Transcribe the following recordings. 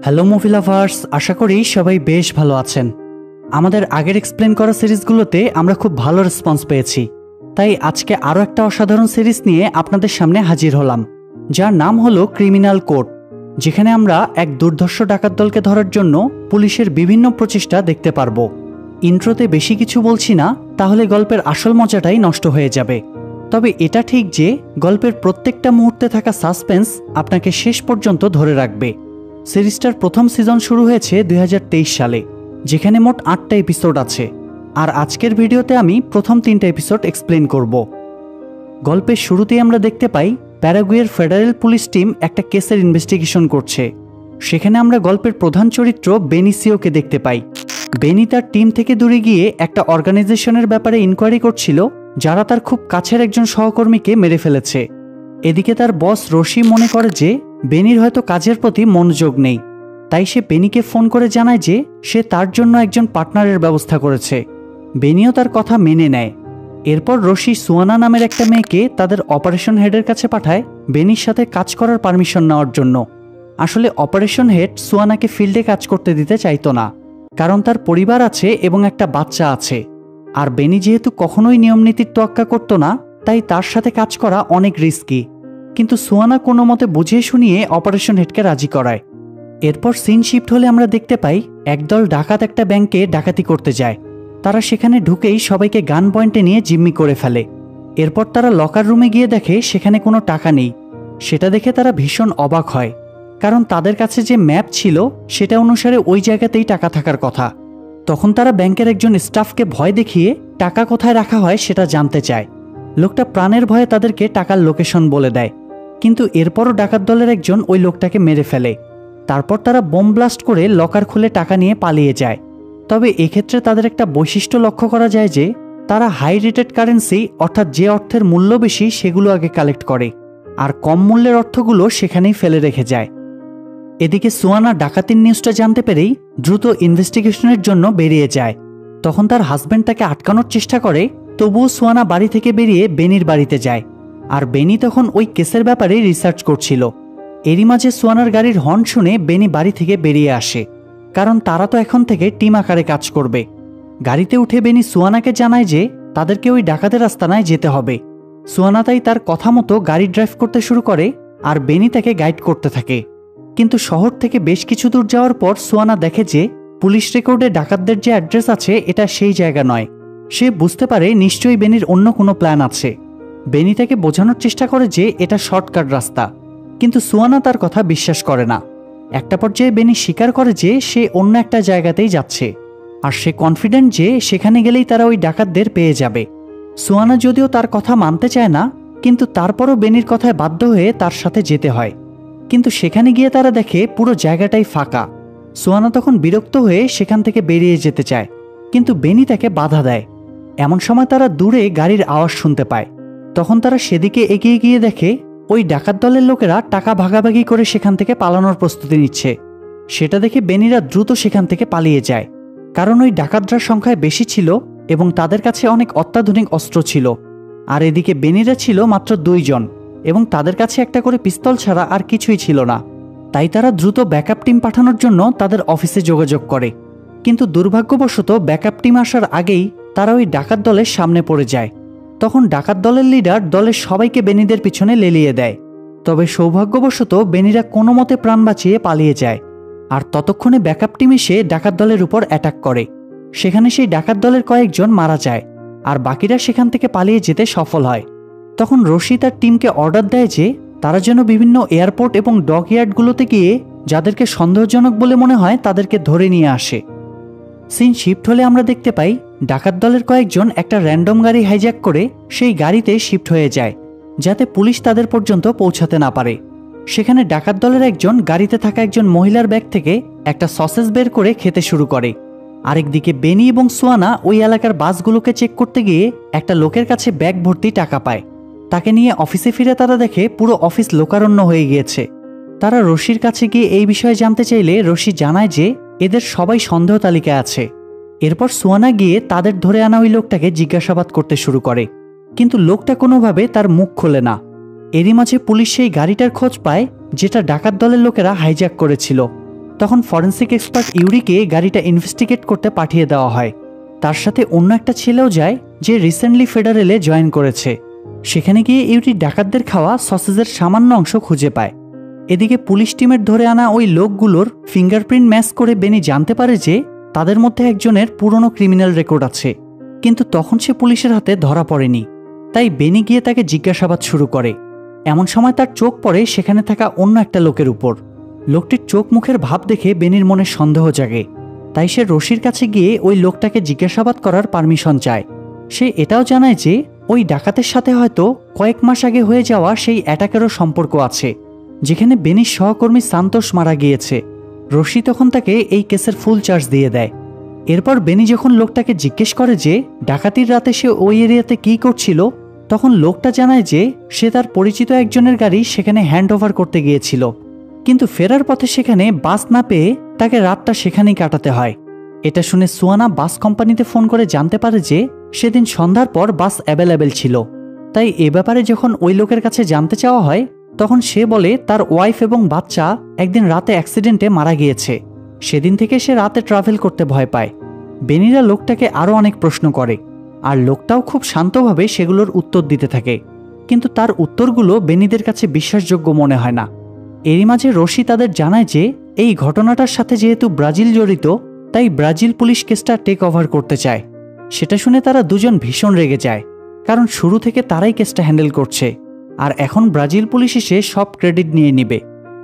Hello movie lovers, আশা করি সবাই বেশ ভালো আছেন। আমাদের আগের এক্সপ্লেন করা সিরিজগুলোতে আমরা খুব ভালো রেসপন্স পেয়েছি, তাই আজকে আরও একটা অসাধারণ সিরিজ নিয়ে আপনাদের সামনে হাজির হলাম, যার নাম হলো ক্রিমিনাল কোড, যেখানে আমরা এক দুর্ধর্ষ ডাকাত দলকে ধরার জন্য পুলিশের বিভিন্ন প্রচেষ্টা দেখতে পারবো। ইন্ট্রোতে বেশি কিছু বলছি না, তাহলে গল্পের আসল মজাটাই নষ্ট হয়ে যাবে। তবে এটা ঠিক যে গল্পের প্রত্যেকটা মুহূর্তে থাকা সাসপেন্স আপনাকে শেষ পর্যন্ত ধরে রাখবে। সিরিজটার প্রথম সিজন শুরু হয়েছে 2023 সালে, যেখানে মোট 8টা এপিসোড আছে, আর আজকের ভিডিওতে আমি প্রথম 3টা এপিসোড এক্সপ্লেন করব। গল্পের শুরুতেই আমরা দেখতে পাই প্যারাগুয়ের ফেডারেল পুলিশ টিম একটা কেসের ইনভেস্টিগেশন করছে। সেখানে আমরা গল্পের প্রধান চরিত্র বেনিসিওকে দেখতে পাই। বেনি তার টিম থেকে দূরে গিয়ে একটা অর্গানাইজেশনের ব্যাপারে ইনকোয়ারি করছিল, যারা তার খুব কাছের একজন সহকর্মীকে মেরে ফেলেছে। এদিকে তার বস রশি মনে করে যে বেনির হয়তো কাজের প্রতি মনোযোগ নেই, তাই সে বেনিকে ফোন করে জানায় যে সে তার জন্য একজন পার্টনারের ব্যবস্থা করেছে। বেনিও তার কথা মেনে নেয়। এরপর রশি সুয়ানা নামের একটা মেয়েকে তাদের অপারেশন হেডের কাছে পাঠায় বেনির সাথে কাজ করার পারমিশন নেওয়ার জন্য। আসলে অপারেশন হেড সুয়ানাকে ফিল্ডে কাজ করতে দিতে চাইতো না, কারণ তার পরিবার আছে এবং একটা বাচ্চা আছে, আর বেনি যেহেতু কখনোই নিয়মনীতির তোয়াক্কা করতো না, তাই তার সাথে কাজ করা অনেক রিস্কি। কিন্তু সুয়ানা কোনো মতে বুঝিয়ে শুনিয়ে অপারেশন হেডকে রাজি করায়। এরপর সিন শিফট হলে আমরা দেখতে পাই একদল ডাকাত একটা ব্যাংকে ডাকাতি করতে যায়। তারা সেখানে ঢুকেই সবাইকে গান পয়েন্টে নিয়ে জিম্মি করে ফেলে। এরপর তারা লকার রুমে গিয়ে দেখে সেখানে কোনো টাকা নেই। সেটা দেখে তারা ভীষণ অবাক হয়, কারণ তাদের কাছে যে ম্যাপ ছিল সেটা অনুসারে ওই জায়গাতেই টাকা থাকার কথা। তখন তারা ব্যাংকের একজন স্টাফকে ভয় দেখিয়ে টাকা কোথায় রাখা হয় সেটা জানতে চায়। লোকটা প্রাণের ভয়ে তাদেরকে টাকার লোকেশন বলে দেয়, কিন্তু এরপরও ডাকাত দলের একজন ওই লোকটাকে মেরে ফেলে। তারপর তারা বোম ব্লাস্ট করে লকার খুলে টাকা নিয়ে পালিয়ে যায়। তবে এক্ষেত্রে তাদের একটা বৈশিষ্ট্য লক্ষ্য করা যায় যে তারা হাই রেটেড কারেন্সি, অর্থাৎ যে অর্থের মূল্য বেশি সেগুলো আগে কালেক্ট করে, আর কম মূল্যের অর্থগুলো সেখানেই ফেলে রেখে যায়। এদিকে সুয়ানা ডাকাতির নিউজটা জানতে পেরেই দ্রুত ইনভেস্টিগেশনের জন্য বেরিয়ে যায়। তখন তার হাজব্যান্ড তাকে আটকানোর চেষ্টা করে, তবুও সুয়ানা বাড়ি থেকে বেরিয়ে বেনির বাড়িতে যায়, আর বেনি তখন ওই কেসের ব্যাপারে রিসার্চ করছিল। এরই মাঝে সুয়ানার গাড়ির হর্ন শুনে বেনি বাড়ি থেকে বেরিয়ে আসে, কারণ তারা তো এখন থেকে টিম আকারে কাজ করবে। গাড়িতে উঠে বেনি সুয়ানাকে জানায় যে তাদেরকে ওই ডাকাতের আস্তানায় যেতে হবে। সুয়ানা তাই তার কথা মতো গাড়ি ড্রাইভ করতে শুরু করে, আর বেনি তাকে গাইড করতে থাকে। কিন্তু শহর থেকে বেশ কিছু দূর যাওয়ার পর সুয়ানা দেখে যে পুলিশ রেকর্ডে ডাকাতদের যে অ্যাড্রেস আছে এটা সেই জায়গা নয়। সে বুঝতে পারে নিশ্চয়ই বেনির অন্য কোনো প্ল্যান আছে। বেনি তাকে বোঝানোর চেষ্টা করে যে এটা শর্টকাট রাস্তা, কিন্তু সুয়ানা তার কথা বিশ্বাস করে না। একটা পর্যায়ে বেনি স্বীকার করে যে সে অন্য একটা জায়গাতেই যাচ্ছে, আর সে কনফিডেন্ট যে সেখানে গেলেই তারা ওই ডাকাতদের পেয়ে যাবে। সুয়ানা যদিও তার কথা মানতে চায় না, কিন্তু তারপরও বেনির কথায় বাধ্য হয়ে তার সাথে যেতে হয়। কিন্তু সেখানে গিয়ে তারা দেখে পুরো জায়গাটাই ফাঁকা। সুয়ানা তখন বিরক্ত হয়ে সেখান থেকে বেরিয়ে যেতে চায়, কিন্তু বেনি তাকে বাধা দেয়। এমন সময় তারা দূরে গাড়ির আওয়াজ শুনতে পায়। তখন তারা সেদিকে এগিয়ে গিয়ে দেখে ওই ডাকাত দলের লোকেরা টাকা ভাগাভাগি করে সেখান থেকে পালানোর প্রস্তুতি নিচ্ছে। সেটা দেখে বেনিরা দ্রুত সেখান থেকে পালিয়ে যায়, কারণ ওই ডাকাতরা সংখ্যায় বেশি ছিল এবং তাদের কাছে অনেক অত্যাধুনিক অস্ত্র ছিল। আর এদিকে বেনিরা ছিল মাত্র 2 জন, এবং তাদের কাছে একটা করে পিস্তল ছাড়া আর কিছুই ছিল না। তাই তারা দ্রুত ব্যাকআপ টিম পাঠানোর জন্য তাদের অফিসে যোগাযোগ করে। কিন্তু দুর্ভাগ্যবশত ব্যাকআপ টিম আসার আগেই তারা ওই ডাকাত দলের সামনে পড়ে যায়। তখন ডাকাত দলের লিডার দলের সবাইকে বেনিদের পিছনে লেলিয়ে দেয়। তবে সৌভাগ্যবশত বেনিরা কোনো মতে প্রাণ বাঁচিয়ে পালিয়ে যায়। আর ততক্ষণে ব্যাকআপ টিম এসে ডাকাত দলের উপর অ্যাটাক করে। সেখানে সেই ডাকাত দলের কয়েকজন মারা যায়, আর বাকিরা সেখান থেকে পালিয়ে যেতে সফল হয়। তখন রশি তার টিমকে অর্ডার দেয় যে তারা যেন বিভিন্ন এয়ারপোর্ট এবং ডক ইয়ার্ডগুলোতে গিয়ে যাদেরকে সন্দেহজনক বলে মনে হয় তাদেরকে ধরে নিয়ে আসে। সিন শিফট হলে আমরা দেখতে পাই ডাকাত দলের কয়েকজন একটা র্যান্ডম গাড়ি হাইজ্যাক করে সেই গাড়িতে শিফট হয়ে যায়, যাতে পুলিশ তাদের পর্যন্ত পৌঁছাতে না পারে। সেখানে ডাকাত দলের একজন গাড়িতে থাকা একজন মহিলার ব্যাগ থেকে একটা সসেজ বের করে খেতে শুরু করে। আরেকদিকে বেনি এবং সুয়ানা ওই এলাকার বাসগুলোকে চেক করতে গিয়ে একটা লোকের কাছে ব্যাগ ভর্তি টাকা পায়। তাকে নিয়ে অফিসে ফিরে তারা দেখে পুরো অফিস লোকারণ্য হয়ে গিয়েছে। তারা রশির কাছে গিয়ে এই বিষয়ে জানতে চাইলে রশি জানায় যে এদের সবাই সন্দেহ তালিকায় আছে। এরপর সুয়ানা গিয়ে তাদের ধরে আনা ওই লোকটাকে জিজ্ঞাসাবাদ করতে শুরু করে, কিন্তু লোকটা কোনোভাবে তার মুখ খোলে না। এরই মাঝে পুলিশ সেই গাড়িটার খোঁজ পায় যেটা ডাকাত দলের লোকেরা হাইজ্যাক করেছিল। তখন ফরেন্সিক এক্সপার্ট ইউরিকে গাড়িটা ইনভেস্টিগেট করতে পাঠিয়ে দেওয়া হয়। তার সাথে অন্য একটা ছেলেও যায় যে রিসেন্টলি ফেডারেলে জয়েন করেছে। সেখানে গিয়ে ইউরি ডাকাতদের খাওয়া সসেজের সামান্য অংশ খুঁজে পায়। এদিকে পুলিশ টিমের ধরে আনা ওই লোকগুলোর ফিঙ্গারপ্রিন্ট ম্যাচ করে বেনি জানতে পারে যে তাদের মধ্যে একজনের পুরনো ক্রিমিনাল রেকর্ড আছে, কিন্তু তখন সে পুলিশের হাতে ধরা পড়েনি। তাই বেনি গিয়ে তাকে জিজ্ঞাসাবাদ শুরু করে। এমন সময় তার চোখ পড়ে সেখানে থাকা অন্য একটা লোকের উপর। লোকটির চোখ মুখের ভাব দেখে বেনির মনে সন্দেহ জাগে। তাই সে রশির কাছে গিয়ে ওই লোকটাকে জিজ্ঞাসাবাদ করার পারমিশন চায়। সে এটাও জানায় যে ওই ডাকাতের সাথে হয়তো কয়েক মাস আগে হয়ে যাওয়া সেই অ্যাটাকেরও সম্পর্ক আছে, যেখানে বেনির সহকর্মী সান্তোষ মারা গিয়েছে। রশি তখন তাকে এই কেসের ফুল চার্জ দিয়ে দেয়। এরপর বেনি যখন লোকটাকে জিজ্ঞেস করে যে ডাকাতির রাতে সে ওই এরিয়াতে কী করছিল, তখন লোকটা জানায় যে সে তার পরিচিত একজনের গাড়ি সেখানে হ্যান্ড ওভার করতে গিয়েছিল, কিন্তু ফেরার পথে সেখানে বাস না পেয়ে তাকে রাতটা সেখানেই কাটাতে হয়। এটা শুনে সুয়ানা বাস কোম্পানিতে ফোন করে জানতে পারে যে সেদিন সন্ধ্যার পর বাস অ্যাভেলেবেল ছিল। তাই এ ব্যাপারে যখন ওই লোকের কাছে জানতে চাওয়া হয়, তখন সে বলে তার ওয়াইফ এবং বাচ্চা একদিন রাতে অ্যাক্সিডেন্টে মারা গিয়েছে। সেদিন থেকে সে রাতে ট্রাভেল করতে ভয় পায়। বেনিরা লোকটাকে আরও অনেক প্রশ্ন করে, আর লোকটাও খুব শান্তভাবে সেগুলোর উত্তর দিতে থাকে, কিন্তু তার উত্তরগুলো বেনিদের কাছে বিশ্বাসযোগ্য মনে হয় না। এরই মাঝে রশি তাদের জানায় যে এই ঘটনাটার সাথে যেহেতু ব্রাজিল জড়িত, তাই ব্রাজিল পুলিশ কেসটা টেক ওভার করতে চায়। সেটা শুনে তারা দুজন ভীষণ রেগে যায়, কারণ শুরু থেকে তারাই কেসটা হ্যান্ডেল করছে, আর এখন ব্রাজিল পুলিশ এসে সব ক্রেডিট নিয়ে নিবে।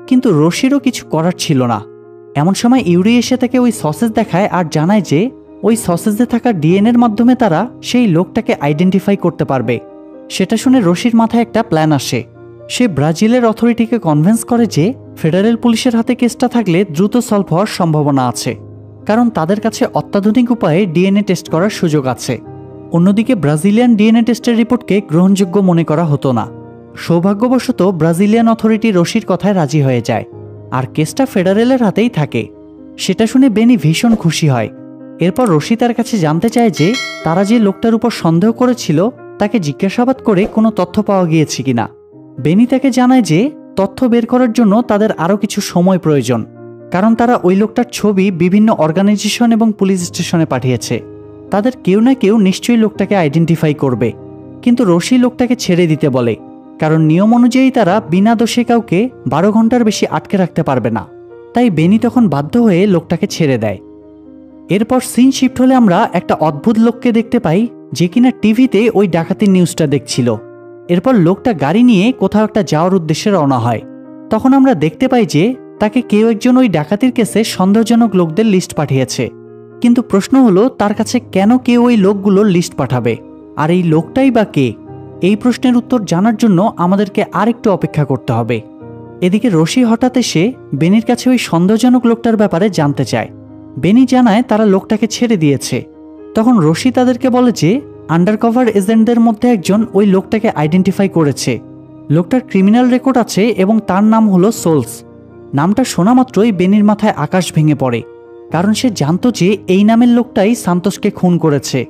কিন্তু রশিরও কিছু করার ছিল না। এমন সময় ইউরি এসে তাকে ওই সসেজ দেখায় আর জানায় যে ওই সসেজে থাকা ডিএনএর মাধ্যমে তারা সেই লোকটাকে আইডেন্টিফাই করতে পারবে। সেটা শুনে রশির মাথায় একটা প্ল্যান আসে। সে ব্রাজিলের অথরিটিকে কনভিন্স করে যে ফেডারেল পুলিশের হাতে কেসটা থাকলে দ্রুত সলভ হওয়ার সম্ভাবনা আছে, কারণ তাদের কাছে অত্যাধুনিক উপায়ে ডিএনএ টেস্ট করার সুযোগ আছে। অন্যদিকে ব্রাজিলিয়ান ডিএনএ টেস্টের রিপোর্টকে গ্রহণযোগ্য মনে করা হতো না। সৌভাগ্যবশত ব্রাজিলিয়ান অথরিটি রশির কথায় রাজি হয়ে যায়, আর কেসটা ফেডারেলের হাতেই থাকে। সেটা শুনে বেনি ভীষণ খুশি হয়। এরপর রশি তার কাছে জানতে চায় যে তারা যে লোকটার উপর সন্দেহ করেছিল তাকে জিজ্ঞাসাবাদ করে কোনো তথ্য পাওয়া গিয়েছে কিনা। বেনি তাকে জানায় যে তথ্য বের করার জন্য তাদের আরও কিছু সময় প্রয়োজন, কারণ তারা ওই লোকটার ছবি বিভিন্ন অর্গানাইজেশন এবং পুলিশ স্টেশনে পাঠিয়েছে। তাদের কেউ না কেউ নিশ্চয়ই লোকটাকে আইডেন্টিফাই করবে। কিন্তু রশি লোকটাকে ছেড়ে দিতে বলে, কারণ নিয়ম অনুযায়ী তারা বিনা দোষে কাউকে 12 ঘন্টার বেশি আটকে রাখতে পারবে না। তাই বেনি তখন বাধ্য হয়ে লোকটাকে ছেড়ে দেয়। এরপর সিন শিফট হলে আমরা একটা অদ্ভুত লোককে দেখতে পাই, যে কিনা টিভিতে ওই ডাকাতির নিউজটা দেখছিল। এরপর লোকটা গাড়ি নিয়ে কোথাও একটা যাওয়ার উদ্দেশ্যে রওনা হয়। তখন আমরা দেখতে পাই যে তাকে কেউ একজন ওই ডাকাতির কেসে সন্দেহজনক লোকদের লিস্ট পাঠিয়েছে। কিন্তু প্রশ্ন হলো তার কাছে কেন কেউ ওই লোকগুলোর লিস্ট পাঠাবে, আর এই লোকটাই বা কে? এই প্রশ্নের উত্তর জানার জন্য আমাদেরকে আরেকটু অপেক্ষা করতে হবে। এদিকে রশি হঠাৎ এসে বেনির কাছে ওই সন্দেহজনক লোকটার ব্যাপারে জানতে চায়। বেনি জানায় তারা লোকটাকে ছেড়ে দিয়েছে। তখন রশি তাদেরকে বলে যে আন্ডারকভার এজেন্টদের মধ্যে একজন ওই লোকটাকে আইডেন্টিফাই করেছে। লোকটার ক্রিমিনাল রেকর্ড আছে এবং তার নাম হলো সোলস। নামটা শোনা মাত্রই বেনির মাথায় আকাশ ভেঙে পড়ে, কারণ সে জানতো যে এই নামের লোকটাই সান্তোষকে খুন করেছে,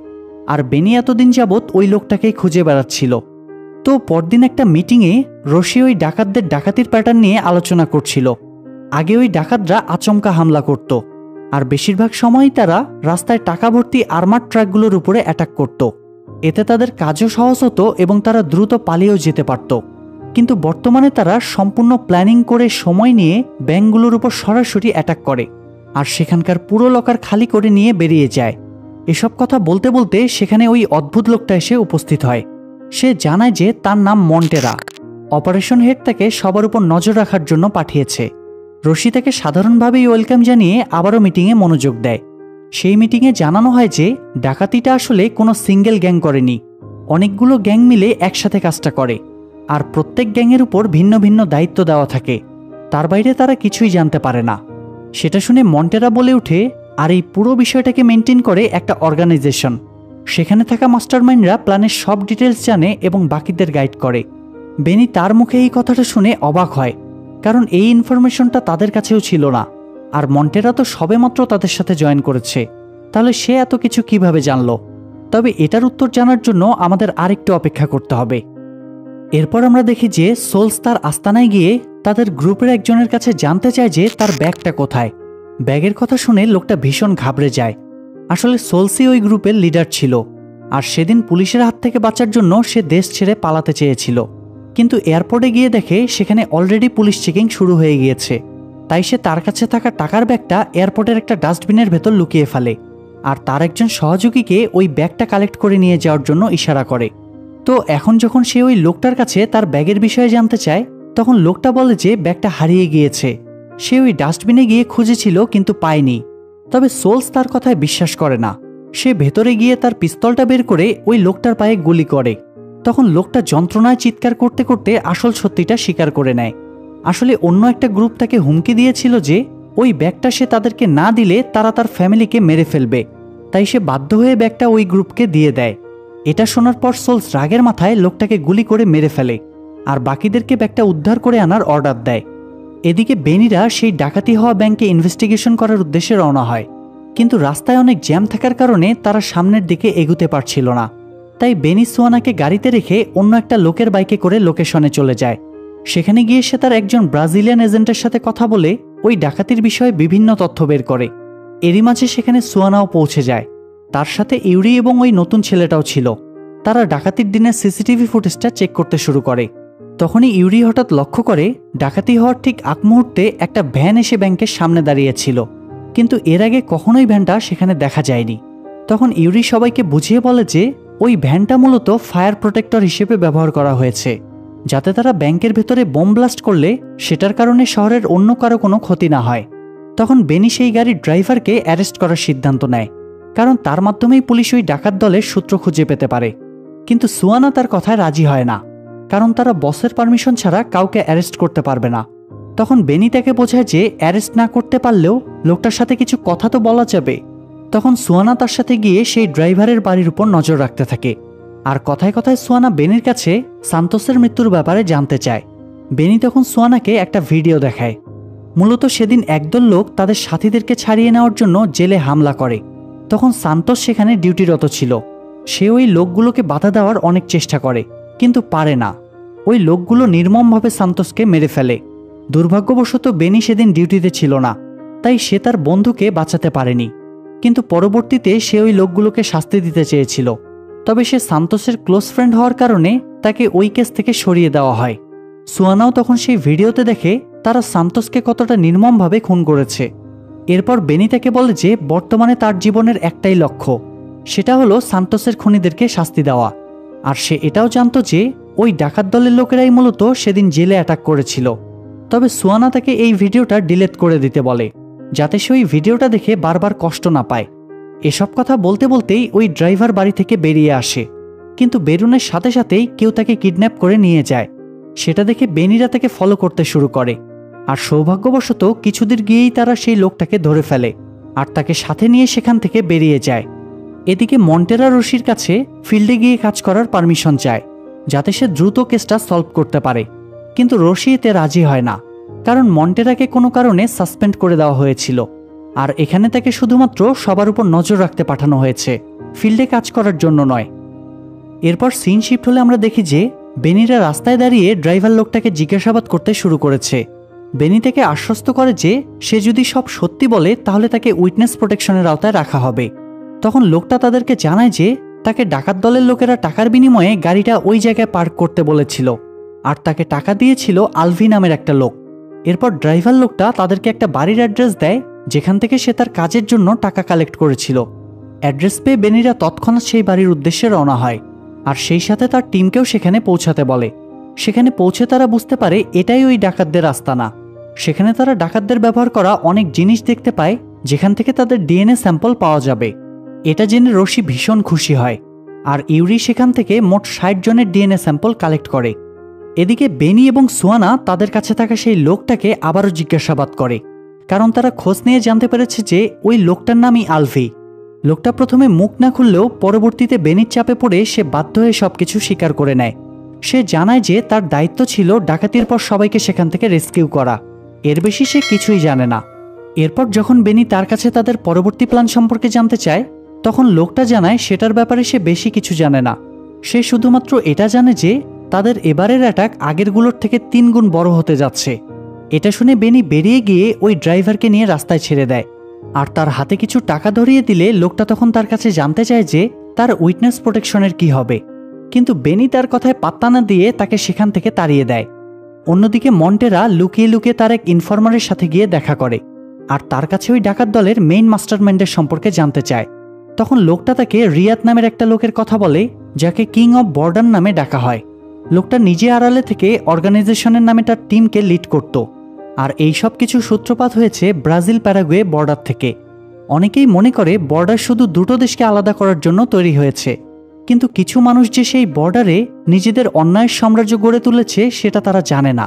আর বেনি এতদিন যাবৎ ওই লোকটাকেই খুঁজে বেড়াচ্ছিল। তো পরদিন একটা মিটিংয়ে রশি ওই ডাকাতদের ডাকাতির প্যাটার্ন নিয়ে আলোচনা করছিল। আগে ওই ডাকাতরা আচমকা হামলা করত, আর বেশিরভাগ সময়ই তারা রাস্তায় টাকা ভর্তি আর্মার ট্রাকগুলোর উপরে অ্যাটাক করত। এতে তাদের কাজও সহজ হতো এবং তারা দ্রুত পালিয়েও যেতে পারত। কিন্তু বর্তমানে তারা সম্পূর্ণ প্ল্যানিং করে সময় নিয়ে ব্যাংকগুলোর উপর সরাসরি অ্যাটাক করে, আর সেখানকার পুরো লকার খালি করে নিয়ে বেরিয়ে যায়। এসব কথা বলতে বলতে সেখানে ওই অদ্ভুত লোকটা এসে উপস্থিত হয়। সে জানায় যে তার নাম মন্টেরা। অপারেশন হেড তাকে সবার উপর নজর রাখার জন্য পাঠিয়েছে। রশি তাকে সাধারণভাবেই ওয়েলকাম জানিয়ে আবারও মিটিংয়ে মনোযোগ দেয়। সেই মিটিংয়ে জানানো হয় যে ডাকাতিটা আসলে কোনো সিঙ্গেল গ্যাং করেনি, অনেকগুলো গ্যাং মিলে একসাথে কাজটা করে, আর প্রত্যেক গ্যাংয়ের উপর ভিন্ন ভিন্ন দায়িত্ব দেওয়া থাকে। তার বাইরে তারা কিছুই জানতে পারে না। সেটা শুনে মন্টেরা বলে ওঠে, আর এই পুরো বিষয়টাকে মেনটেন করে একটা অর্গানাইজেশন। সেখানে থাকা মাস্টারমাইন্ডরা প্ল্যানের সব ডিটেলস জানে এবং বাকিদের গাইড করে। বেনি তার মুখে এই কথাটা শুনে অবাক হয়, কারণ এই ইনফরমেশনটা তাদের কাছেও ছিল না। আর মন্টেরা তো সবেমাত্র তাদের সাথে জয়েন করেছে, তাহলে সে এত কিছু কিভাবে জানলো? তবে এটার উত্তর জানার জন্য আমাদের আরেকটু অপেক্ষা করতে হবে। এরপর আমরা দেখি যে সোলস তার আস্তানায় গিয়ে তাদের গ্রুপের একজনের কাছে জানতে চায় যে তার ব্যাগটা কোথায়। ব্যাগের কথা শুনে লোকটা ভীষণ ঘাবড়ে যায়। আসলে সোলসি ওই গ্রুপের লিডার ছিল, আর সেদিন পুলিশের হাত থেকে বাঁচার জন্য সে দেশ ছেড়ে পালাতে চেয়েছিল। কিন্তু এয়ারপোর্টে গিয়ে দেখে সেখানে অলরেডি পুলিশ চেকিং শুরু হয়ে গিয়েছে। তাই সে তার কাছে থাকা টাকার ব্যাগটা এয়ারপোর্টের একটা ডাস্টবিনের ভেতর লুকিয়ে ফেলে, আর তার একজন সহযোগীকে ওই ব্যাগটা কালেক্ট করে নিয়ে যাওয়ার জন্য ইশারা করে। তো এখন যখন সে ওই লোকটার কাছে তার ব্যাগের বিষয়ে জানতে চায়, তখন লোকটা বলে যে ব্যাগটা হারিয়ে গিয়েছে। সে ওই ডাস্টবিনে গিয়ে খুঁজেছিল কিন্তু পায়নি। তবে সোলস তার কথায় বিশ্বাস করে না। সে ভেতরে গিয়ে তার পিস্তলটা বের করে ওই লোকটার পায়ে গুলি করে। তখন লোকটা যন্ত্রণায় চিৎকার করতে করতে আসল সত্যিটা স্বীকার করে নেয়। আসলে অন্য একটা গ্রুপ তাকে হুমকি দিয়েছিল যে ওই ব্যাগটা সে তাদেরকে না দিলে তারা তার ফ্যামিলিকে মেরে ফেলবে। তাই সে বাধ্য হয়ে ব্যাগটা ওই গ্রুপকে দিয়ে দেয়। এটা শোনার পর সোলস রাগের মাথায় লোকটাকে গুলি করে মেরে ফেলে, আর বাকিদেরকে ব্যাগটা উদ্ধার করে আনার অর্ডার দেয়। এদিকে বেনিরা সেই ডাকাতি হওয়া ব্যাংকে ইনভেস্টিগেশন করার উদ্দেশ্যে রওনা হয়, কিন্তু রাস্তায় অনেক জ্যাম থাকার কারণে তারা সামনের দিকে এগুতে পারছিল না। তাই বেনি সুয়ানাকে গাড়িতে রেখে অন্য একটা লোকের বাইকে করে লোকেশনে চলে যায়। সেখানে গিয়ে সে তার একজন ব্রাজিলিয়ান এজেন্টের সাথে কথা বলে ওই ডাকাতির বিষয়ে বিভিন্ন তথ্য বের করে। এরই মাঝে সেখানে সুয়ানাও পৌঁছে যায়। তার সাথে ইউরি এবং ওই নতুন ছেলেটাও ছিল। তারা ডাকাতির দিনের সিসিটিভি ফুটেজটা চেক করতে শুরু করে। তখনই ইউরি হঠাৎ লক্ষ্য করে ডাকাতি হওয়ার ঠিক আগ মুহূর্তে একটা ভ্যান এসে ব্যাংকের সামনে দাঁড়িয়েছিল, কিন্তু এর আগে কখনোই ভ্যানটা সেখানে দেখা যায়নি। তখন ইউরি সবাইকে বুঝিয়ে বলে যে ওই ভ্যানটা মূলত ফায়ার প্রোটেক্টর হিসেবে ব্যবহার করা হয়েছে, যাতে তারা ব্যাংকের ভেতরে বোম ব্লাস্ট করলে সেটার কারণে শহরের অন্য কারো কোনো ক্ষতি না হয়। তখন বেনি সেই গাড়ির ড্রাইভারকে অ্যারেস্ট করার সিদ্ধান্ত নেয়, কারণ তার মাধ্যমেই পুলিশ ওই ডাকাত দলের সূত্র খুঁজে পেতে পারে। কিন্তু সুয়ানা তার কথায় রাজি হয় না, কারণ তারা বসের পারমিশন ছাড়া কাউকে অ্যারেস্ট করতে পারবে না। তখন বেনি তাকে বোঝায় যে অ্যারেস্ট না করতে পারলেও লোকটার সাথে কিছু কথা তো বলা যাবে। তখন সুয়ানা তার সাথে গিয়ে সেই ড্রাইভারের বাড়ির উপর নজর রাখতে থাকে। আর কথায় কথায় সুয়ানা বেনির কাছে সান্তোসের মৃত্যুর ব্যাপারে জানতে চায়। বেনি তখন সুয়ানাকে একটা ভিডিও দেখায়। মূলত সেদিন একদল লোক তাদের সাথীদেরকে ছাড়িয়ে নেওয়ার জন্য জেলে হামলা করে। তখন সান্তোস সেখানে ডিউটিরত ছিল। সে ওই লোকগুলোকে বাধা দেওয়ার অনেক চেষ্টা করে, কিন্তু পারে না। ওই লোকগুলো নির্মমভাবে সান্তোসকে মেরে ফেলে। দুর্ভাগ্যবশত বেনি সেদিন ডিউটিতে ছিল না, তাই সে তার বন্ধুকে বাঁচাতে পারেনি। কিন্তু পরবর্তীতে সে ওই লোকগুলোকে শাস্তি দিতে চেয়েছিল। তবে সে সান্তোসের ক্লোজ ফ্রেন্ড হওয়ার কারণে তাকে ওই কেস থেকে সরিয়ে দেওয়া হয়। সুয়ানাও তখন সেই ভিডিওতে দেখে তারা সান্তোসকে কতটা নির্মমভাবে খুন করেছে। এরপর বেনি তাকে বলে যে বর্তমানে তার জীবনের একটাই লক্ষ্য, সেটা হলো সান্তোসের খুনিদেরকে শাস্তি দেওয়া। আর সে এটাও জানতো যে ওই ডাকাত দলের লোকেরাই মূলত সেদিন জেলে অ্যাটাক করেছিল। তবে সুয়ানা তাকে এই ভিডিওটা ডিলিট করে দিতে বলে, যাতে সে ওই ভিডিওটা দেখে বারবার কষ্ট না পায়। এসব কথা বলতে বলতেই ওই ড্রাইভার বাড়ি থেকে বেরিয়ে আসে, কিন্তু বেরুনের সাথে সাথেই কেউ তাকে কিডন্যাপ করে নিয়ে যায়। সেটা দেখে বেনিরা তাকে ফলো করতে শুরু করে। আর সৌভাগ্যবশত কিছুদিন গিয়েই তারা সেই লোকটাকে ধরে ফেলে আর তাকে সাথে নিয়ে সেখান থেকে বেরিয়ে যায়। এদিকে মন্টেরা রশির কাছে ফিল্ডে গিয়ে কাজ করার পারমিশন চায়, যাতে সে দ্রুত কেসটা সলভ করতে পারে। কিন্তু রশি এতে রাজি হয় না, কারণ মন্টেরাকে কোনো কারণে সাসপেন্ড করে দেওয়া হয়েছিল, আর এখানে তাকে শুধুমাত্র সবার উপর নজর রাখতে পাঠানো হয়েছে, ফিল্ডে কাজ করার জন্য নয়। এরপর সিন শিফট হলে আমরা দেখি যে বেনিরা রাস্তায় দাঁড়িয়ে ড্রাইভার লোকটাকে জিজ্ঞাসাবাদ করতে শুরু করেছে। বেনি তাকে আশ্বস্ত করে যে সে যদি সব সত্যি বলে তাহলে তাকে উইটনেস প্রোটেকশনের আওতায় রাখা হবে। তখন লোকটা তাদেরকে জানায় যে তাকে ডাকাত দলের লোকেরা টাকার বিনিময়ে গাড়িটা ওই জায়গায় পার্ক করতে বলেছিল, আর তাকে টাকা দিয়েছিল আলভি নামের একটা লোক। এরপর ড্রাইভার লোকটা তাদেরকে একটা বাড়ির অ্যাড্রেস দেয়, যেখান থেকে সে তার কাজের জন্য টাকা কালেক্ট করেছিল। অ্যাড্রেস পেয়ে বেনিরা তৎক্ষণাৎ সেই বাড়ির উদ্দেশ্যে রওনা হয়, আর সেই সাথে তার টিমকেও সেখানে পৌঁছাতে বলে। সেখানে পৌঁছে তারা বুঝতে পারে এটাই ওই ডাকাতদের আস্তানা। সেখানে তারা ডাকাতদের ব্যবহার করা অনেক জিনিস দেখতে পায়, যেখান থেকে তাদের ডিএনএ স্যাম্পল পাওয়া যাবে। এটা জেনে রশি ভীষণ খুশি হয়, আর ইউরি সেখান থেকে মোট ৬০ জনের ডিএনএ স্যাম্পল কালেক্ট করে। এদিকে বেনি এবং সুয়ানা তাদের কাছে থাকা সেই লোকটাকে আবারও জিজ্ঞাসাবাদ করে, কারণ তারা খোঁজ নিয়ে জানতে পেরেছে যে ওই লোকটার নামই আলভি। লোকটা প্রথমে মুখ না খুললেও পরবর্তীতে বেনির চাপে পড়ে সে বাধ্য হয়ে সবকিছু স্বীকার করে নেয়। সে জানায় যে তার দায়িত্ব ছিল ডাকাতির পর সবাইকে সেখান থেকে রেস্কিউ করা, এর বেশি সে কিছুই জানে না। এরপর যখন বেনি তার কাছে তাদের পরবর্তী প্ল্যান সম্পর্কে জানতে চায়, তখন লোকটা জানায় সেটার ব্যাপারে সে বেশি কিছু জানে না। সে শুধুমাত্র এটা জানে যে তাদের এবারের অ্যাটাক আগেরগুলোর থেকে ৩ গুণ বড় হতে যাচ্ছে। এটা শুনে বেনি বেরিয়ে গিয়ে ওই ড্রাইভারকে নিয়ে রাস্তায় ছেড়ে দেয়, আর তার হাতে কিছু টাকা ধরিয়ে দিলে লোকটা তখন তার কাছে জানতে চায় যে তার উইটনেস প্রোটেকশনের কি হবে, কিন্তু বেনি তার কথায় পাত্তা না দিয়ে তাকে সেখান থেকে তাড়িয়ে দেয়। অন্যদিকে মন্টেরা লুকিয়ে লুকিয়ে তার এক ইনফরমারের সাথে গিয়ে দেখা করে, আর তার কাছে ওই ডাকাত দলের মেইন মাস্টারমাইন্ডের সম্পর্কে জানতে চায়। তখন লোকটা তাকে রিয়াদ নামের একটা লোকের কথা বলে, যাকে কিং অব বর্ডার নামে ডাকা হয়। লোকটা নিজে আড়ালে থেকে অর্গানাইজেশনের নামে তার টিমকে লিড করত, আর এই সব কিছু সূত্রপাত হয়েছে ব্রাজিল প্যারাগুয়ে বর্ডার থেকে। অনেকেই মনে করে বর্ডার শুধু দুটো দেশকে আলাদা করার জন্য তৈরি হয়েছে, কিন্তু কিছু মানুষ যে সেই বর্ডারে নিজেদের অন্যায়ের সাম্রাজ্য গড়ে তুলেছে সেটা তারা জানে না।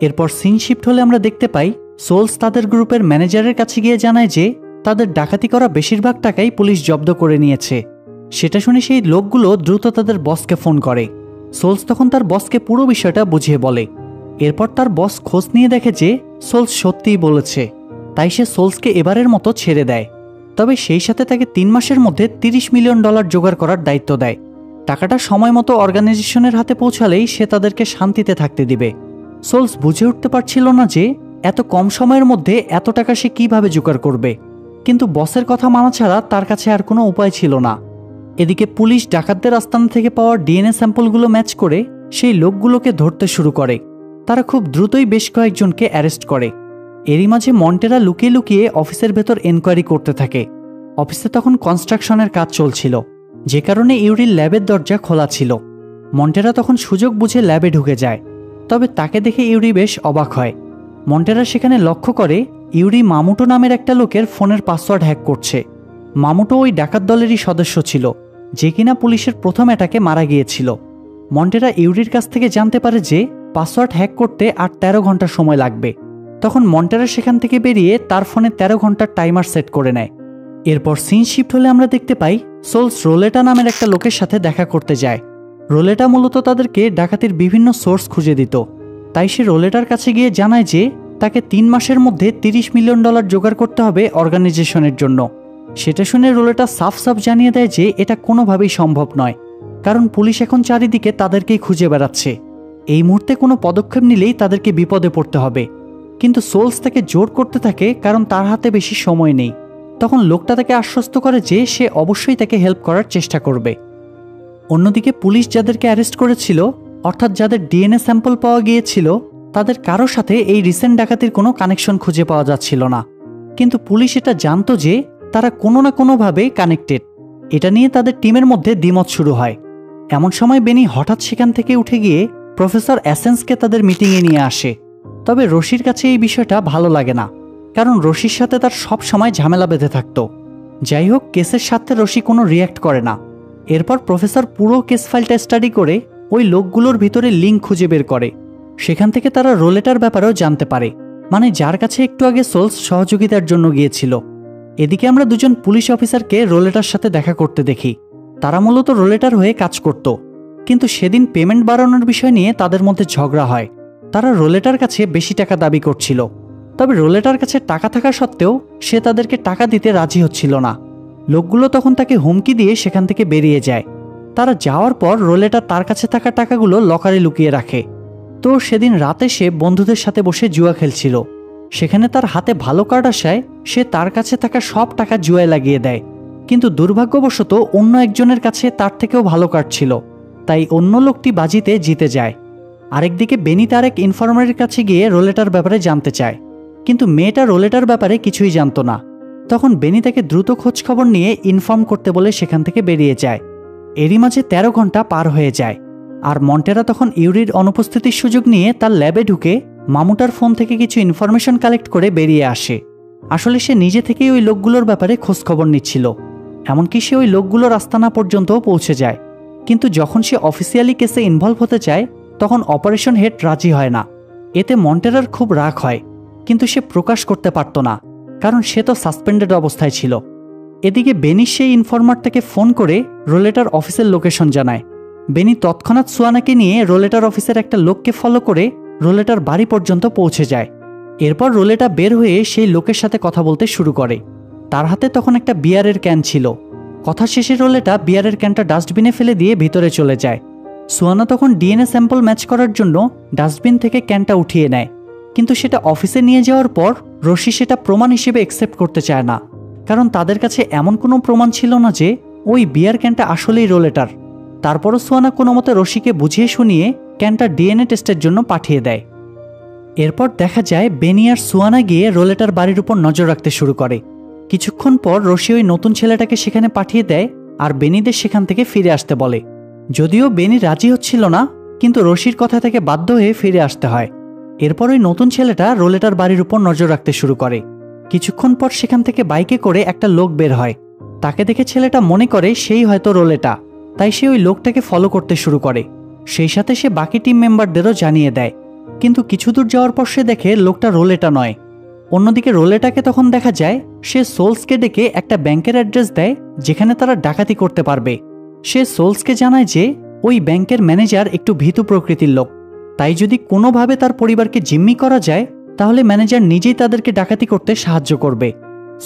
এরপর সিন শিফট হলে আমরা দেখতে পাই সোলস তাদের গ্রুপের ম্যানেজারের কাছে গিয়ে জানায় যে তাদের ডাকাতি করা বেশিরভাগ টাকাই পুলিশ জব্দ করে নিয়েছে। সেটা শুনে সেই লোকগুলো দ্রুত তাদের বসকে ফোন করে। সোলস তখন তার বসকে পুরো বিষয়টা বুঝিয়ে বলে। এরপর তার বস খোঁজ নিয়ে দেখে যে সোলস সত্যিই বলেছে, তাই সে সোলসকে এবারের মতো ছেড়ে দেয়। তবে সেই সাথে তাকে 3 মাসের মধ্যে $30 মিলিয়ন জোগাড় করার দায়িত্ব দেয়। টাকাটা সময় মতো অর্গানাইজেশনের হাতে পৌঁছালেই সে তাদেরকে শান্তিতে থাকতে দিবে। সোলস বুঝে উঠতে পারছিল না যে এত কম সময়ের মধ্যে এত টাকা সে কিভাবে জোগাড় করবে, কিন্তু বসের কথা মানা ছাড়া তার কাছে আর কোনো উপায় ছিল না। এদিকে পুলিশ ডাকাতদের আস্তানা থেকে পাওয়া ডিএনএ স্যাম্পলগুলো ম্যাচ করে সেই লোকগুলোকে ধরতে শুরু করে। তারা খুব দ্রুতই বেশ কয়েকজনকে অ্যারেস্ট করে। এরই মাঝে মন্টেরা লুকিয়ে লুকিয়ে অফিসের ভেতর এনকোয়ারি করতে থাকে। অফিসে তখন কনস্ট্রাকশনের কাজ চলছিল, যে কারণে ইউরির ল্যাবের দরজা খোলা ছিল। মন্টেরা তখন সুযোগ বুঝে ল্যাবে ঢুকে যায়, তবে তাকে দেখে ইউরি বেশ অবাক হয়। মন্টেরা সেখানে লক্ষ্য করে ইউরি মামুটো নামের একটা লোকের ফোনের পাসওয়ার্ড হ্যাক করছে। মামুটো ওই ডাকাত দলেরই সদস্য ছিল, যে কিনা পুলিশের প্রথম অ্যাটাকে মারা গিয়েছিল। মন্টেরা ইউরির কাছ থেকে জানতে পারে যে পাসওয়ার্ড হ্যাক করতে আর 13 ঘন্টা সময় লাগবে। তখন মন্টেরা সেখান থেকে বেরিয়ে তার ফোনে 13 ঘন্টার টাইমার সেট করে নেয়। এরপর সিন শিফট হলে আমরা দেখতে পাই সোলস রোলেটা নামের একটা লোকের সাথে দেখা করতে যায়। রোলেটা মূলত তাদেরকে ডাকাতির বিভিন্ন সোর্স খুঁজে দিত, তাই সে রোলেটার কাছে গিয়ে জানায় যে তাকে 3 মাসের মধ্যে $30 মিলিয়ন জোগাড় করতে হবে অর্গানাইজেশনের জন্য। সেটা শুনে রোলেটা সাফ সাফ জানিয়ে দেয় যে এটা কোনোভাবেই সম্ভব নয়, কারণ পুলিশ এখন চারিদিকে তাদেরকেই খুঁজে বেড়াচ্ছে। এই মুহূর্তে কোনো পদক্ষেপ নিলেই তাদেরকে বিপদে পড়তে হবে। কিন্তু সোলস তাকে জোর করতে থাকে, কারণ তার হাতে বেশি সময় নেই। তখন লোকটা তাকে আশ্বস্ত করে যে সে অবশ্যই তাকে হেল্প করার চেষ্টা করবে। অন্যদিকে পুলিশ যাদেরকে অ্যারেস্ট করেছিল, অর্থাৎ যাদের ডিএনএ স্যাম্পল পাওয়া গিয়েছিল, তাদের কারো সাথে এই রিসেন্ট ডাকাতির কোনো কানেকশন খুঁজে পাওয়া যাচ্ছিল না। কিন্তু পুলিশ এটা জানতো যে তারা কোনো না কোনোভাবে কানেক্টেড। এটা নিয়ে তাদের টিমের মধ্যে দ্বিমত শুরু হয়। এমন সময় বেনি হঠাৎ সেখান থেকে উঠে গিয়ে প্রফেসর অ্যাসেন্সকে তাদের মিটিংয়ে নিয়ে আসে। তবে রশির কাছে এই বিষয়টা ভালো লাগে না, কারণ রশির সাথে তার সব সময় ঝামেলা বেঁধে থাকতো। যাই হোক, কেসের সাথে রশি কোনো রিয়্যাক্ট করে না। এরপর প্রফেসর পুরো কেস ফাইলটা স্টাডি করে ওই লোকগুলোর ভিতরে লিঙ্ক খুঁজে বের করে। সেখান থেকে তারা রোলেটার ব্যাপারেও জানতে পারে, মানে যার কাছে একটু আগে সোলস সহযোগিতার জন্য গিয়েছিল। এদিকে আমরা দুজন পুলিশ অফিসারকে রোলেটার সাথে দেখা করতে দেখি। তারা মূলত রোলেটার হয়ে কাজ করত, কিন্তু সেদিন পেমেন্ট বাড়ানোর বিষয় নিয়ে তাদের মধ্যে ঝগড়া হয়। তারা রোলেটার কাছে বেশি টাকা দাবি করছিল, তবে রোলেটার কাছে টাকা থাকা সত্ত্বেও সে তাদেরকে টাকা দিতে রাজি হচ্ছিল না। লোকগুলো তখন তাকে হুমকি দিয়ে সেখান থেকে বেরিয়ে যায়। তারা যাওয়ার পর রোলেটা তার কাছে থাকা টাকাগুলো লকারে লুকিয়ে রাখে। তো সেদিন রাতে সে বন্ধুদের সাথে বসে জুয়া খেলছিল। সেখানে তার হাতে ভালো কার্ড আসায় সে তার কাছে থাকা সব টাকা জুয়ায় লাগিয়ে দেয়, কিন্তু দুর্ভাগ্যবশত অন্য একজনের কাছে তার থেকেও ভালো কার্ড ছিল, তাই অন্য লোকটি বাজিতে জিতে যায়। আরেকদিকে বেনি তার এক ইনফরমারের কাছে গিয়ে রোলেটার ব্যাপারে জানতে চায়, কিন্তু মেয়েটা রোলেটার ব্যাপারে কিছুই জানতো না। তখন বেনি তাকে দ্রুত খোঁজখবর নিয়ে ইনফর্ম করতে বলে সেখান থেকে বেরিয়ে যায়। এরই মাঝে 13 ঘন্টা পার হয়ে যায়, আর মন্টেরা তখন ইউরির অনুপস্থিতির সুযোগ নিয়ে তার ল্যাবে ঢুকে মামুটার ফোন থেকে কিছু ইনফরমেশন কালেক্ট করে বেরিয়ে আসে। আসলে সে নিজে থেকেই ওই লোকগুলোর ব্যাপারে খোঁজখবর নিচ্ছিল, এমনকি সে ওই লোকগুলোর আস্তানা পর্যন্তও পৌঁছে যায়। কিন্তু যখন সে অফিসিয়ালি কেসে ইনভলভ হতে চায়, তখন অপারেশন হেড রাজি হয় না। এতে মন্টেরার খুব রাগ হয়, কিন্তু সে প্রকাশ করতে পারত না, কারণ সে তো সাসপেন্ডেড অবস্থায় ছিল। এদিকে বেনি সেই ইনফরমার থেকে ফোন করে রোলেটার অফিসের লোকেশন জানায়। বেনি তৎক্ষণাৎ সুয়ানাকে নিয়ে রোলেটার অফিসের একটা লোককে ফলো করে রোলেটার বাড়ি পর্যন্ত পৌঁছে যায়। এরপর রোলেটা বের হয়ে সেই লোকের সাথে কথা বলতে শুরু করে। তার হাতে তখন একটা বিয়ারের ক্যান ছিল। কথা শেষে রোলেটা বিয়ারের ক্যানটা ডাস্টবিনে ফেলে দিয়ে ভিতরে চলে যায়। সুয়ানা তখন ডিএনএ স্যাম্পল ম্যাচ করার জন্য ডাস্টবিন থেকে ক্যানটা উঠিয়ে নেয়। কিন্তু সেটা অফিসে নিয়ে যাওয়ার পর রশি সেটা প্রমাণ হিসেবে অ্যাকসেপ্ট করতে চায় না, কারণ তাদের কাছে এমন কোনো প্রমাণ ছিল না যে ওই বিয়ার ক্যানটা আসলেই রোলেটার। তারপরও সুয়ানা কোনো মতে রশিকে বুঝিয়ে শুনিয়ে ক্যানটা ডিএনএ টেস্টের জন্য পাঠিয়ে দেয়। এরপর দেখা যায় বেনি আর সুয়ানা গিয়ে রোলেটার বাড়ির উপর নজর রাখতে শুরু করে। কিছুক্ষণ পর রশি ওই নতুন ছেলেটাকে সেখানে পাঠিয়ে দেয় আর বেনিদের সেখান থেকে ফিরে আসতে বলে। যদিও বেনি রাজি হচ্ছিল না, কিন্তু রশির কথা থেকে বাধ্য হয়ে ফিরে আসতে হয়। এরপর ওই নতুন ছেলেটা রোলেটার বাড়ির উপর নজর রাখতে শুরু করে। কিছুক্ষণ পর সেখান থেকে বাইকে করে একটা লোক বের হয়। তাকে দেখে ছেলেটা মনে করে সেই হয়তো রোলেটা, তাই সে ওই লোকটাকে ফলো করতে শুরু করে। সেই সাথে সে বাকি টিম মেম্বারদেরও জানিয়ে দেয়। কিন্তু কিছু দূর যাওয়ার পর সে দেখে লোকটা রোলেটা নয়। অন্যদিকে রোলেটাকে তখন দেখা যায় সে সোলসকে ডেকে একটা ব্যাংকের অ্যাড্রেস দেয় যেখানে তারা ডাকাতি করতে পারবে। সে সোলসকে জানায় যে ওই ব্যাংকের ম্যানেজার একটু ভীতু প্রকৃতির লোক, তাই যদি কোনোভাবে তার পরিবারকে জিম্মি করা যায় তাহলে ম্যানেজার নিজেই তাদেরকে ডাকাতি করতে সাহায্য করবে।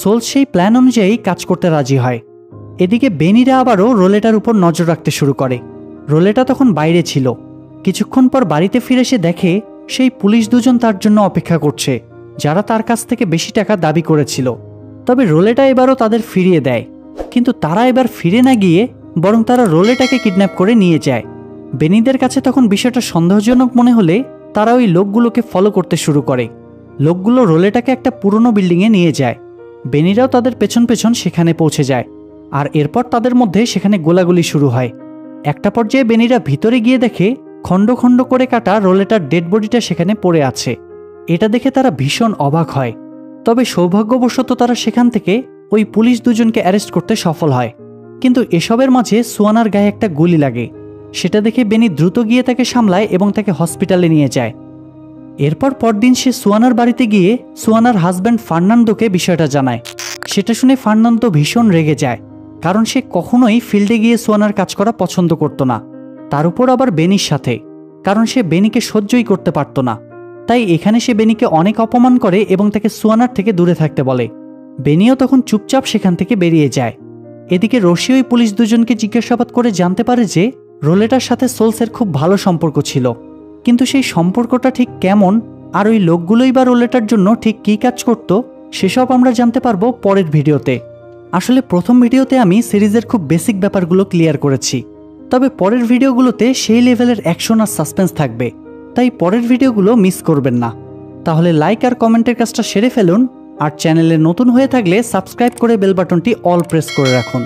সোলস সেই প্ল্যান অনুযায়ী কাজ করতে রাজি হয়। এদিকে বেনিরা আবারও রোলেটার উপর নজর রাখতে শুরু করে। রোলেটা তখন বাইরে ছিল। কিছুক্ষণ পর বাড়িতে ফিরে সে দেখে সেই পুলিশ দুজন তার জন্য অপেক্ষা করছে, যারা তার কাছ থেকে বেশি টাকা দাবি করেছিল। তবে রোলেটা এবারও তাদের ফিরিয়ে দেয়, কিন্তু তারা এবার ফিরে না গিয়ে বরং তারা রোলেটাকে কিডন্যাপ করে নিয়ে যায়। বেনিদের কাছে তখন বিষয়টা সন্দেহজনক মনে হলে তারা ওই লোকগুলোকে ফলো করতে শুরু করে। লোকগুলো রোলেটাকে একটা পুরনো বিল্ডিংয়ে নিয়ে যায়। বেনিরাও তাদের পেছন পেছন সেখানে পৌঁছে যায়, আর এরপর তাদের মধ্যে সেখানে গোলাগুলি শুরু হয়। একটা পর্যায়ে বেনিরা ভিতরে গিয়ে দেখে খণ্ড খণ্ড করে কাটা রোলেটার ডেড বডিটা সেখানে পড়ে আছে। এটা দেখে তারা ভীষণ অবাক হয়। তবে সৌভাগ্যবশত তারা সেখান থেকে ওই পুলিশ দুজনকে অ্যারেস্ট করতে সফল হয়। কিন্তু এসবের মাঝে সুয়ানার গায়ে একটা গুলি লাগে। সেটা দেখে বেনি দ্রুত গিয়ে তাকে সামলায় এবং তাকে হসপিটালে নিয়ে যায়। এরপর পরদিন সে সুয়ানার বাড়িতে গিয়ে সুয়ানার হাজব্যান্ড ফার্নান্দোকে বিষয়টা জানায়। সেটা শুনে ফার্নান্দো ভীষণ রেগে যায়, কারণ সে কখনোই ফিল্ডে গিয়ে সুয়ানার কাজ করা পছন্দ করত না। তার উপর আবার বেনির সাথে, কারণ সে বেনিকে সহ্যই করতে পারত না। তাই এখানে সে বেনিকে অনেক অপমান করে এবং তাকে সুয়ানার থেকে দূরে থাকতে বলে। বেনিও তখন চুপচাপ সেখান থেকে বেরিয়ে যায়। এদিকে রশি ওই পুলিশ দুজনকে জিজ্ঞাসাবাদ করে জানতে পারে যে রোলেটার সাথে সোলসের খুব ভালো সম্পর্ক ছিল, কিন্তু সেই সম্পর্কটা ঠিক কেমন আর ওই লোকগুলোই বা রোলেটার জন্য ঠিক কী কাজ করত সেসব আমরা জানতে পারবো পরের ভিডিওতে। আসলে প্রথম ভিডিওতে আমি সিরিজের খুব বেসিক ব্যাপারগুলো ক্লিয়ার করেছি, তবে পরের ভিডিওগুলোতে সেই লেভেলের অ্যাকশন আর সাসপেন্স থাকবে, তাই পরের ভিডিওগুলো মিস করবেন না। তাহলে লাইক আর কমেন্টের কাজটা সেরে ফেলুন, আর চ্যানেলে নতুন হয়ে থাকলে সাবস্ক্রাইব করে বেল বাটনটি অল প্রেস করে রাখুন।